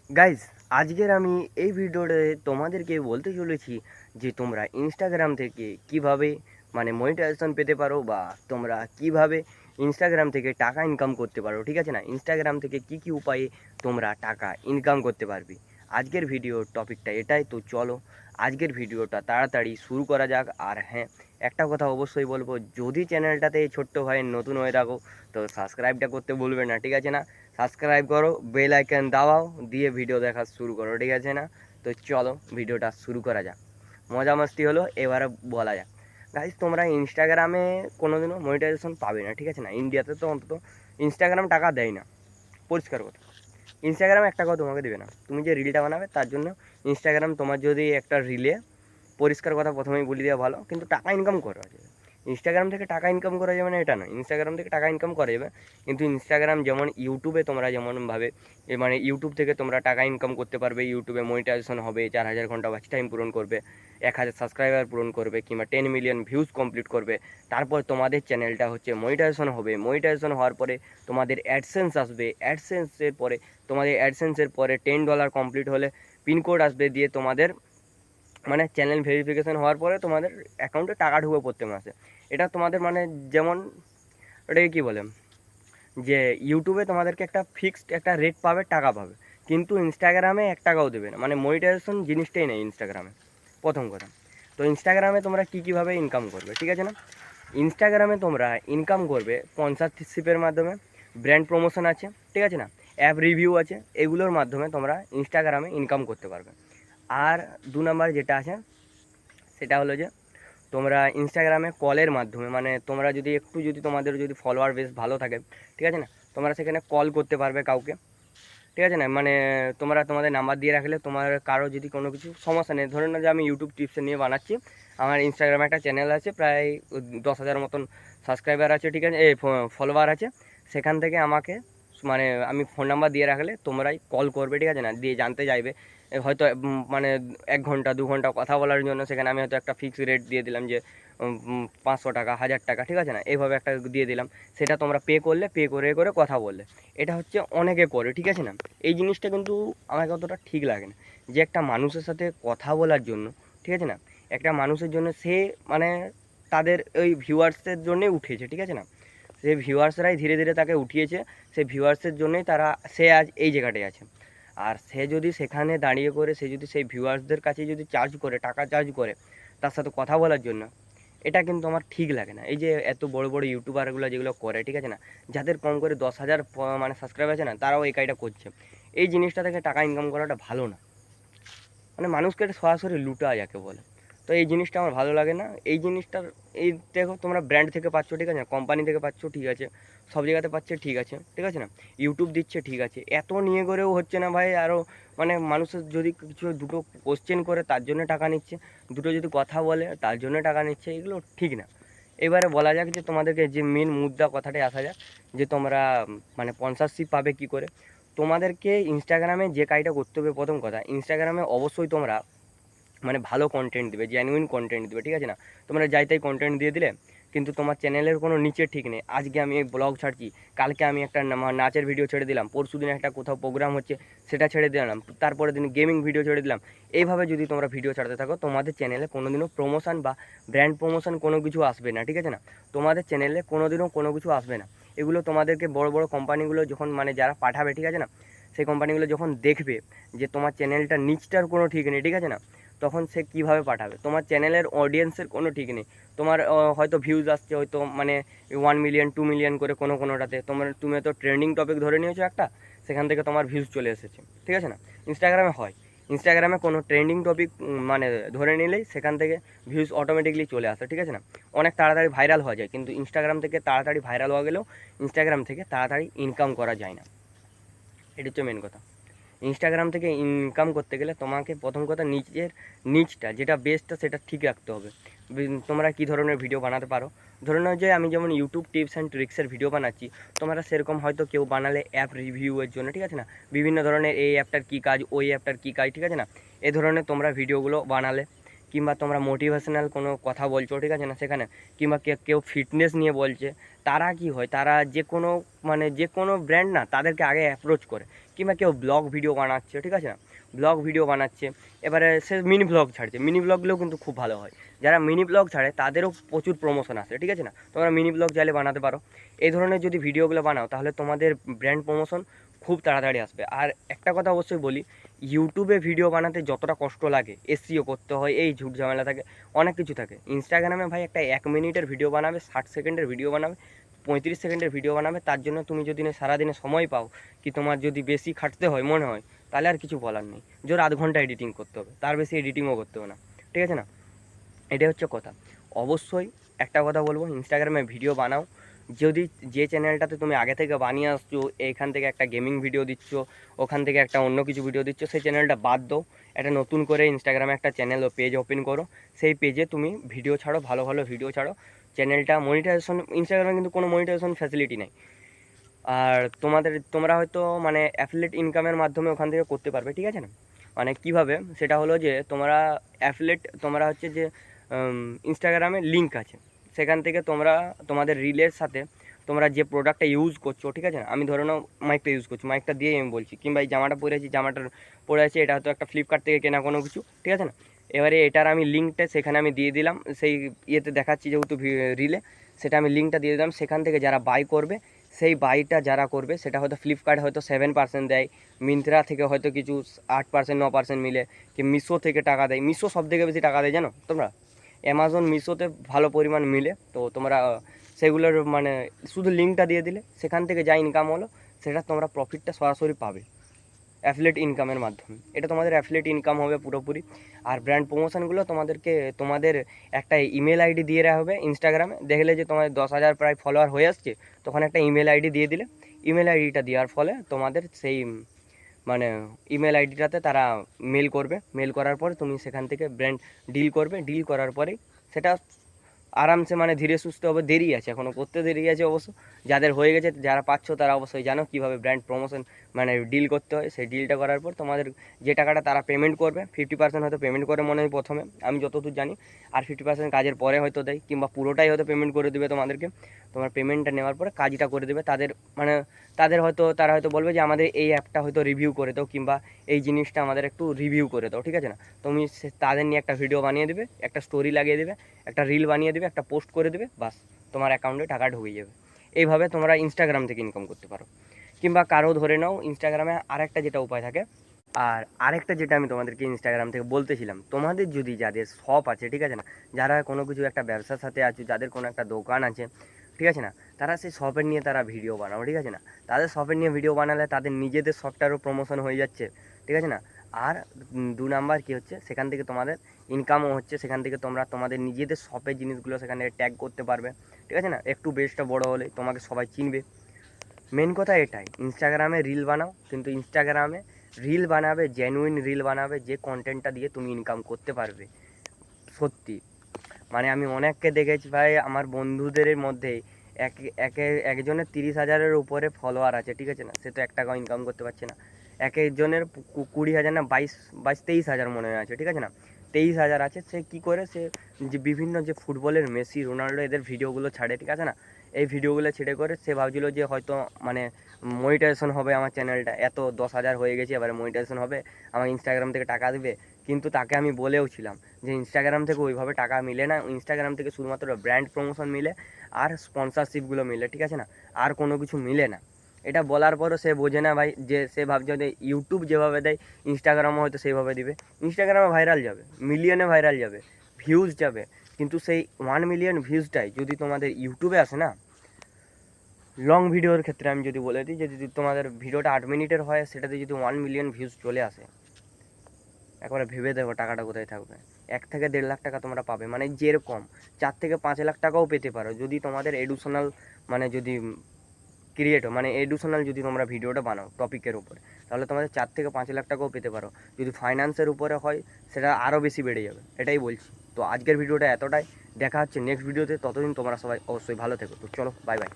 Guys, আজকের আমি এই ভিডিওতে তোমাদেরকে বলতে চলেছি যে তোমরা ইনস্টাগ্রাম থেকে কিভাবে মনিটাইজেশন পেতে পারো, বা তোমরা কিভাবে ইনস্টাগ্রাম থেকে টাকা ইনকাম করতে পারো। ঠিক আছে না, ইনস্টাগ্রাম থেকে কি কি উপায়ে তোমরা টাকা ইনকাম করতে পারবে। আজকের ভিডিওর টপিকটা এটাই, তো চলো আজকের ভিডিওটা তাড়াতাড়ি শুরু করা যাক। আর হ্যাঁ, একটা কথা অবশ্যই বলবো, যদি চ্যানেলটাতে ছোট্ট ভাইয়ের নতুন হয়ে থাকো তো সাবস্ক্রাইবটা করতে ভুলবে না, ঠিক আছে না। সাবস্ক্রাইব করো, বেল আইকন দাবাও, দিয়ে ভিডিও দেখা শুরু করো, ঠিক আছে না। তো চলো ভিডিওটা শুরু করা যাক। মজা মাস্তি হলো, এবারে বলা যাক। গাইজ, তোমরা ইনস্টাগ্রামে কোনোদিনও মনিটাইজেশন পাবে না, ঠিক আছে না। ইন্ডিয়াতে তো অন্তত ইনস্টাগ্রাম টাকা দেয় না, পরিষ্কার কথা। ইনস্টাগ্রাম এক টাকাও তোমাকে দেবে না। তুমি যে রিলটা বানাবে তার জন্য ইনস্টাগ্রাম তোমার যদি একটা রিলে, পরিষ্কার কথা প্রথমেই বলে দেওয়া ভালো, কিন্তু টাকা ইনকাম করা যাবে। ইনস্টাগ্রাম থেকে টাকা ইনকাম করা যাবে না এটা নয়, ইনস্টাগ্রাম থেকে টাকা ইনকাম করা যাবে। কিন্তু ইনস্টাগ্রাম যেমন ইউটিউবে তোমরা যেমনভাবে ইউটিউব থেকে তোমরা টাকা ইনকাম করতে পারবে। ইউটিউবে মনিটাইজেশন হবে, 4,000 ঘন্টা ওয়াচ টাইম পূরণ করবে, 1,000 সাবস্ক্রাইবার পূরণ করবে, কিংবা 10 মিলিয়ন ভিউজ কমপ্লিট করবে। তারপর তোমাদের চ্যানেলটা হচ্ছে মনিটাইজেশন হবে। মনিটাইজেশন হওয়ার পরে তোমাদের অ্যাডসেন্স আসবে। অ্যাডসেন্সের পরে $10 কমপ্লিট হলে পিনকোড আসবে, দিয়ে তোমাদের চ্যানেল ভেরিফিকেশন হওয়ার পরে তোমাদের অ্যাকাউন্টে টাকা ঢুকবে প্রত্যেক মাসে। এটা তোমাদের যেমন, ওটাকে কী বলে, যে ইউটিউবে তোমাদেরকে একটা ফিক্সড একটা রেট পাবে, টাকা পাবে। কিন্তু ইনস্টাগ্রামে 1 টাকাও দেবে না, মনিটাইজেশন জিনিসটাই নেই ইনস্টাগ্রামে, প্রথম কথা। তো ইনস্টাগ্রামে তোমরা কীভাবে ইনকাম করবে, ঠিক আছে না। ইনস্টাগ্রামে তোমরা ইনকাম করবে স্পন্সরশিপের মাধ্যমে, ব্র্যান্ড প্রমোশন আছে, ঠিক আছে না, অ্যাপ রিভিউ আছে, এগুলোর মাধ্যমে তোমরা ইনস্টাগ্রামে ইনকাম করতে পারবে। আর 2 নাম্বার যেটা আছে সেটা হলো যে তোমরা ইনস্টাগ্রামে কলের মাধ্যমে, তোমরা যদি তোমাদের যদি ফলোয়ার বেশ ভালো থাকে, ঠিক আছে না, তোমরা সেখানে কল করতে পারবে কাউকে, ঠিক আছে না। তোমরা তোমাদের নাম্বার দিয়ে রাখলে তোমার কারো যদি কোনো কিছু সমস্যা নেই, ধরে না যে আমি ইউটিউব টিপস নিয়ে বানাচ্ছি, আমার ইনস্টাগ্রামে একটা চ্যানেল আছে, প্রায় 10,000 মতন সাবস্ক্রাইবার আছে, ঠিক আছে, ফলোয়ার আছে। সেখান থেকে আমাকে আমি ফোন নাম্বার দিয়ে রাখলে তোমরাই কল করবে, ঠিক আছে না, দিয়ে জানতে চাইবে। হয়তো 1 ঘন্টা 2 ঘন্টা কথা বলার জন্য সেখানে আমি হয়তো একটা ফিক্সড রেট দিয়ে দিলাম যে 500 টাকা, 1,000 টাকা, ঠিক আছে না, এইভাবে একটা দিয়ে দিলাম। সেটা তোমরা পে করলে, পে করে করে কথা বললে। এটা হচ্ছে অনেকে করে, ঠিক আছে না। এই জিনিসটা কিন্তু আমাকে অতটা ঠিক লাগে না, যে একটা মানুষের সাথে কথা বলার জন্য, ঠিক আছে না, একটা মানুষের জন্য সে মানে তাদের ওই ভিউয়ার্সের জন্যই উঠেছে, ঠিক আছে না। সেই ভিউয়ার্সরাই ধীরে ধীরে তাকে উঠিয়েছে, সেই ভিউয়ার্সের জন্যই সে আজ এই জায়গাটায় আছে। আর সে যদি সেখানে দাঁড়িয়ে করে, সে যদি সেই ভিউয়ার্সদের কাছে যদি চার্জ করে, টাকা চার্জ করে তার সাথে কথা বলার জন্য, এটা কিন্তু আমার ঠিক লাগে না। এই যে এত বড় বড় ইউটিউবারগুলো যেগুলো করে, ঠিক আছে না, যাদের কম করে 10,000 সাবস্ক্রাইব আছে না, তারাও এই কাজটা করছে। এই জিনিসটা থেকে টাকা ইনকাম করাটা ভালো না, মানুষকে সরাসরি লুটা যাকে বলে। তো এই জিনিসটা আমার ভালো লাগে না। এই জিনিসটার, এই দেখো তোমরা ব্র্যান্ড থেকে পাচ্ছ, ঠিক আছে না, কোম্পানি থেকে পাচ্ছ, ঠিক আছে, সব জায়গাতে পাচ্ছে, ঠিক আছে, ঠিক আছে না, ইউটিউব দিচ্ছে, ঠিক আছে, এত নিয়ে করেও হচ্ছে না ভাই। আরও মানুষের যদি কিছু দুটো কোশ্চেন করে তার জন্য টাকা নিচ্ছে, দুটো যদি কথা বলে তার জন্য টাকা নিচ্ছে, এগুলো ঠিক না। এবারে বলা যাক যে তোমাদেরকে যে মেন মুদ্রা কথাটাই আসা যাক, যে তোমরা স্পন্সরশিপ পাবে কী করে। তোমাদেরকে ইনস্টাগ্রামে যে কাজটা করতে হবে, প্রথম কথা, ইনস্টাগ্রামে অবশ্যই তোমরা ভালো কন্টেন্ট দিবে, জেনুইন কন্টেন্ট দিবে, ঠিক আছে না। তোমরা যাই তাই কন্টেন্ট দিয়ে দিলে কিন্তু তোমার চ্যানেলের কোনো নিচের ঠিক নেই। আজকে আমি ব্লগ ছাড়ছি, কালকে আমি একটা নাচের ভিডিও ছেড়ে দিলাম, পরশু দিন একটা কোথাও প্রোগ্রাম হচ্ছে সেটা ছেড়ে দিলাম, তারপরে দিন গেমিং ভিডিও ছেড়ে দিলাম। এইভাবে যদি তোমরা ভিডিও ছাড়তে থাকো, তোমাদের চ্যানেলে কোনোদিনও প্রমোশন বা ব্র্যান্ড প্রমোশন কোনো কিছু আসবে না, ঠিক আছে না। তোমাদের চ্যানেলে কোনোদিনও কোনো কিছু আসবে না। এগুলো তোমাদেরকে বড় বড় কোম্পানিগুলো যখন যারা পাঠাবে, ঠিক আছে না, সেই কোম্পানিগুলো যখন দেখবে যে তোমার চ্যানেলটা নিচটার কোনো ঠিক নেই, ঠিক আছে না, তখন সে কীভাবে পাঠাবে। তোমার চ্যানেলের অডিয়েন্সের কোনো ঠিক নেই। তোমার হয়তো ভিউজ আসছে, হয়তো 1 মিলিয়ন 2 মিলিয়ন করে কোনোটাতে, তুমি তো ট্রেন্ডিং টপিক ধরে নিয়েছো একটা, সেখান থেকে তোমার ভিউজ চলে এসেছে, ঠিক আছে না। ইনস্টাগ্রামে হয়, ইনস্টাগ্রামে কোনো ট্রেন্ডিং টপিক ধরে নিলেই সেখান থেকে ভিউজ অটোমেটিকলি চলে আসে, ঠিক আছে না। অনেক তাড়াতাড়ি ভাইরাল হওয়া যায়, কিন্তু ইনস্টাগ্রাম থেকে তাড়াতাড়ি ভাইরাল হওয়া গেলেও ইনস্টাগ্রাম থেকে তাড়াতাড়ি ইনকাম করা যায় না। এটা হচ্ছে মেন কথা। ইনস্টাগ্রাম থেকে ইনকাম করতে গেলে তোমাকে প্রথম কথা নিচটা যেটা বেস্টটা সেটা ঠিক রাখতে হবে। তোমরা কী ধরনের ভিডিও বানাতে পারো, ধরে নাও যে আমি যেমন ইউটিউব টিপস অ্যান্ড ট্রিক্সের ভিডিও বানাচ্ছি, তোমরা সেরকম হয়তো কেউ বানালে অ্যাপ রিভিউয়ের জন্য, ঠিক আছে না, বিভিন্ন ধরনের এই অ্যাপটার কী কাজ, ওই অ্যাপটার কী কাজ, ঠিক আছে না, এ ধরনের তোমরা ভিডিওগুলো বানালে। কিংবা তোমরা মোটিভেশনাল কোনো কথা বলছো, ঠিক আছে না, সেখানে, কিংবা কেউ ফিটনেস নিয়ে বলছে, তারা কি হয়, তারা যে কোনো ব্র্যান্ড না তাদেরকে আগে অ্যাপ্রোচ করে, কিংবা কেউ ব্লগ ভিডিও বানাচ্ছে, ঠিক আছে না, ব্লগ ভিডিও বানাচ্ছে, এবারে সে মিনি ব্লগ ছাড়ছে, মিনি ব্লগগুলোও কিন্তু খুব ভালো হয়। যারা মিনি ব্লগ ছাড়ে তাদেরও প্রচুর প্রমোশন আসে, ঠিক আছে না, তোমরা মিনি ব্লগ চাইলে বানাতে পারো। এই ধরনের যদি ভিডিওগুলো বানাও তাহলে তোমাদের ব্র্যান্ড প্রমোশন খুব তাড়াতাড়ি আসবে। আর একটা কথা অবশ্যই বলি, ইউটিউবে ভিডিও বানাতে যতটা কষ্ট লাগে, এসইও করতে হয়, এই ঝুট ঝামেলা থাকে, অনেক কিছু থাকে। ইনস্টাগ্রামে ভাই একটা 1 মিনিটের ভিডিও বানাবে, 60 সেকেন্ডের ভিডিও বানাবে, 35 সেকেন্ডের ভিডিও বানাবে, তার জন্য তুমি যদি সারাদিনে সময় পাও, কি তোমার যদি বেশি খাটতে হয় মনে হয়, তাহলে আর কিছু বলার নেই, জোর আধ ঘন্টা এডিটিং করতে হবে, তার বেশি এডিটিংও করতে হবে না, ঠিক আছে না। এটাই হচ্ছে কথা। অবশ্যই একটা কথা বলবো, ইনস্টাগ্রামে ভিডিও বানাও, যদি যে চ্যানেলটাতে তুমি আগে থেকে বানিয়ে আসছো, এইখান থেকে একটা গেমিং ভিডিও দিচ্ছ, ওখান থেকে একটা অন্য কিছু ভিডিও দিচ্ছ, সেই চ্যানেলটা বাদ দাও, একটা নতুন করে ইনস্টাগ্রামে একটা চ্যানেল ও পেজ ওপেন করো, সেই পেজে তুমি ভিডিও ছাড়ো, ভালো ভালো ভিডিও ছাড়ো, চ্যানেলটা মনিটাইজেশন, ইনস্টাগ্রামে কিন্তু কোনো মনিটাইজেশন ফ্যাসিলিটি নেই। আর তোমরা হয়তো মানে অ্যাফিলিয়েট ইনকামের মাধ্যমে ওখান থেকে করতে পারবে, ঠিক আছে না। মানে কীভাবে, সেটা হলো যে তোমরা হচ্ছে যে ইনস্টাগ্রামে লিঙ্ক আছে, সেখান থেকে তোমরা তোমাদের রিলের সাথে তোমরা যে প্রোডাক্টটা ইউজ করছো, ঠিক আছে না, আমি ধরে নাও মাইকটা ইউজ করছি, মাইকটা দিয়েই আমি বলছি, কিংবা এই জামাটা পরে আছি, এটা হয়তো একটা ফ্লিপকার্ট থেকে কেনা কোনো কিছু, ঠিক আছে না। এবারে এটার আমি লিঙ্কটা সেখানে আমি দিয়ে দিলাম, সেই ইয়েতে দেখাচ্ছি যেহেতু রিলে, সেটা আমি লিঙ্কটা দিয়ে দিলাম, সেখান থেকে যারা বাই করবে, সেই বাইটা যারা করবে সেটা হয়তো ফ্লিপকার্ট হয়তো 7% দেয়, মিন্ত্রা থেকে হয়তো কিছু 8% 9% মিলে, কি মিশো থেকে টাকা দেয়, মিশো সব থেকে বেশি টাকা দেয় জানো তোমরা, অ্যামাজন মিশোতে ভালো পরিমাণ মিলে, তো তোমরা সেগুলোর মানে শুধু লিঙ্কটা দিয়ে দিলে সেখান থেকে যা ইনকাম হলো সেটা তোমরা প্রফিটটা সরাসরি পাবে অ্যাফিলিয়েট ইনকামের মাধ্যমে। এটা তোমাদের অ্যাফিলিয়েট ইনকাম হবে পুরোপুরি। আর ব্র্যান্ড প্রমোশনগুলো তোমাদের একটা ইমেল আইডি দিয়ে রাখা হবে ইনস্টাগ্রামে, দেখলে যে তোমাদের 10,000 প্রায় ফলোয়ার হয়ে আসছে, তখন একটা ইমেল আইডি দিয়ে দিলে, ইমেল আইডিটা দেওয়ার ফলে তোমাদের সেই মানে ইমেল আইডিটাতে তারা মেল করবে, মেল করার পরে তুমি সেখান থেকে ব্র্যান্ড ডিল করবে, ডিল করার পরেই সেটা আরামসে মানে ধীরে সুস্থে হবে, দেরি আছে এখনও, করতে দেরি আছে অবশ্য, যাদের হয়ে গেছে, যারা পাচ্ছ তারা অবশ্যই জানো কীভাবে ব্র্যান্ড প্রমোশন মানে ডিল করতে হয়। সেই ডিলটা করার পর তোমাদের যে টাকাটা তারা পেমেন্ট করবে, 50% হয়তো পেমেন্ট করে মনে হয় প্রথমে, আমি যতদূর জানি, আর 50% কাজের পরে হয়তো দেয়, কিংবা পুরোটাই হয়তো পেমেন্ট করে দেবে তোমাদেরকে। তোমার পেমেন্টটা নেওয়ার পরে কাজটা করে দেবে, তারা হয়তো বলবে যে আমাদের এই অ্যাপটা হয়তো রিভিউ করে দাও, কিংবা এই জিনিসটা আমাদের একটু রিভিউ করে দাও, ঠিক আছে না। তুমি তাদের নিয়ে একটা ভিডিও বানিয়ে দেবে, একটা স্টোরি লাগিয়ে দেবে, একটা রিল বানিয়ে দেবে, একটা পোস্ট করে দেবে, বাস তোমার অ্যাকাউন্টে টাকা ঢুকে যাবে। এইভাবে তোমরা ইনস্টাগ্রাম থেকে ইনকাম করতে পারো। কিংবা কারো ধরে নাও ইনস্টাগ্রামে আরেকটা যেটা উপায় থাকে, আর আরেকটা যেটা আমি তোমাদেরকে ইনস্টাগ্রাম থেকে বলতেছিলাম, তোমাদের যদি যাদের শপ আছে, ঠিক আছে না, যারা কোনো কিছু একটা ব্যবসার সাথে আছে, যাদের কোনো একটা দোকান আছে, ঠিক আছে না, তারা সেই শপের নিয়ে তারা ভিডিও বানাও, ঠিক আছে না। তাদের শপের নিয়ে ভিডিও বানালে তাদের নিজেদের শপটারও প্রমোশন হয়ে যাচ্ছে, ঠিক আছে না। আর 2 নাম্বার কী হচ্ছে, সেখান থেকে তোমাদের ইনকামও হচ্ছে, সেখান থেকে তোমরা তোমাদের নিজেদের শপের জিনিসগুলো সেখানে ট্যাগ করতে পারবে, ঠিক আছে না। একটু বেসটা বড় হলে তোমাকে সবাই চিনবে। মেন কথা এটাই, ইনস্টাগ্রামে রিল বানাও, কিন্তু ইনস্টাগ্রামে রিল বানাবে, জেনুইন রিল বানাবে, যে কন্টেন্টটা দিয়ে তুমি ইনকাম করতে পারবে সত্যি। মানে আমি অনেককে দেখেছি ভাই, আমার বন্ধুদের মধ্যে একজনের 30,000-এর উপরে ফলোয়ার আছে, ঠিক আছে না, সে তো 1 টাকাও ইনকাম করতে পারছে না। একজনের 20,000 না 23,000 মনে হয় আছে, ঠিক আছে না, 23,000 আছে। সে কী করে, সে যে বিভিন্ন যে ফুটবলের মেসি, রোনাল্ডো, এদের ভিডিওগুলো ছাড়ে, ঠিক আছে না, এই ভিডিওগুলো ছেড়ে করে সে ভাবছিল যে হয়তো মানে মনিটাইজেশন হবে আমার চ্যানেলটা, এত 10,000 হয়ে গেছে, এবারে মনিটাইজেশন হবে, আমার ইনস্টাগ্রাম থেকে টাকা দেবে। কিন্তু তাকে আমি বলেও ছিলাম যে ইনস্টাগ্রাম থেকে ওইভাবে টাকা মিলে না, ইনস্টাগ্রাম থেকে শুধুমাত্র ব্র্যান্ড প্রমোশন মিলে আর স্পন্সরশিপগুলো মিলে, ঠিক আছে না, আর কোনো কিছু মিলে না। এটা বলার পরও সে বোঝে না ভাই, যে সে ভাবছে যে ইউটিউব যেভাবে দেয় ইনস্টাগ্রামও হয়তো সেইভাবে দিবে, ইনস্টাগ্রামে ভাইরাল যাবে, মিলিয়নে ভাইরাল যাবে, ভিউজ যাবে, কিন্তু সেই 1 মিলিয়ন ভিউজটাই যদি তোমাদের ইউটিউবে আসে না, লং ভিডিওর ক্ষেত্রে আমি যদি বলে দিই, যদি তোমাদের ভিডিওটা 8 মিনিটের হয়, সেটাতে যদি 1 মিলিয়ন ভিউজ চলে আসে, একবারে ভেবে দেখো টাকাটা কোথায় থাকবে। 1 থেকে 1.5 লাখ টাকা তোমরা পাবে, মানে যেরকম 4 থেকে 5 লাখ টাকাও পেতে পারো যদি তোমাদের এডুশনাল মানে যদি মানে এডুশনাল যদি তোমরা ভিডিওটা বানাও টপিকের উপরে, তাহলে তোমাদের 4 থেকে 5 লাখ টাকাও পেতে পারো। যদি ফাইন্যান্সের উপরে হয় সেটা আরও বেশি বেড়ে যাবে, এটাই বলছি। তো আজকের ভিডিওটা এতটাই, দেখা হচ্ছে নেক্সট ভিডিওতে, ততদিন তোমরা সবাই অবশ্যই ভালো থেকো। তো চলো, বাই বাই।